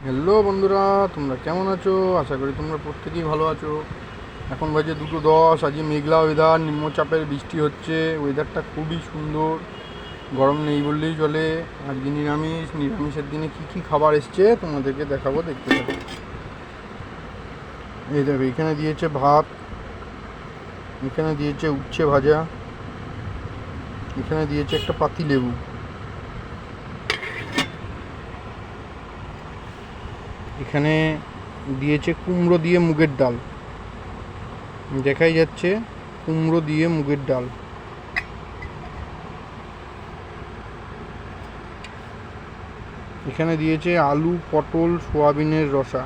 Hello বন্ধুরা, তোমরা কেমন আছো? আশা করি তোমরা প্রত্যেকেই ভালো আছো। এখন বাজে 2:10। আজকে মেঘলা ওয়েদার, নিম্নচাপের বৃষ্টি হচ্ছে। ওয়েদারটা খুবই সুন্দর, গরম নেই বললেই চলে। আজকে নিরামিষের দিনে কি কি খাবার এসছে তোমাদেরকে দেখাবো, দেখতে থাকো। এই দেখো, এখানে দিয়েছে ভাত, এখানে দিয়েছে উচ্ছে ভাজা, এখানে দিয়েছে একটা পাতি লেবু, এখানে দিয়েছে কুমড়ো দিয়ে মুগের ডাল, দেখাই যাচ্ছে কুমড়ো দিয়ে মুগের ডাল। এখানে দিয়েছে আলু পটল সোয়াবিনের রসা।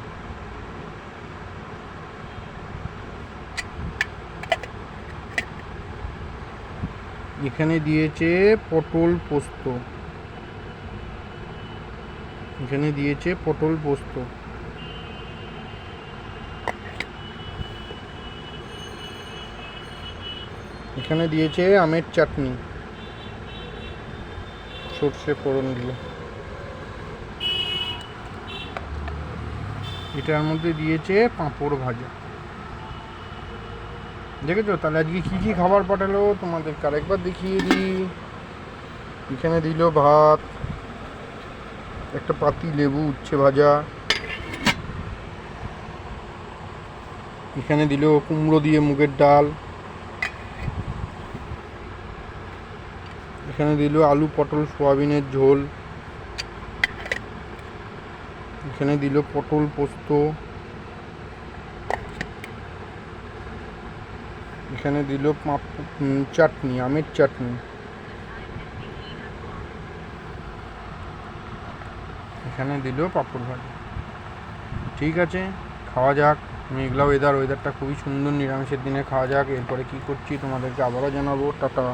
এখানে দিয়েছে পটল পোস্ত, এখানে দিয়েছে পটল পোস্ত। এখানে দিয়েছে আমের চাটনি, সর্ষে ফোড়ন দিয়ে। এটার মধ্যে দিয়েছে পাঁপড় ভাজা। দেখেছো? তাহলে আজকে কী কী খাবার পাঠালো তোমাদেরকে আরেকবার দেখিয়ে দিই। এখানে দিল ভাত, একটা পাতি লেবু, উচ্ছে ভাজা, এখানে দিল কুমড়ো দিয়ে মুগের ডাল, এখানে দিল আলু পটল সোয়াবিনের ঝোল, এখানে দিল পটল পোস্ত, এখানে দিল চাটনি, আমের চাটনি, এখানে দিল পাঁপড় ভাজা। ঠিক আছে, খাওয়া যাক। মেঘলা ওয়েদারটা খুবই সুন্দর, নিরামিষের দিনে খাওয়া যাক। এরপরে কি করছি তোমাদেরকে আবারও জানাবো। টাটা।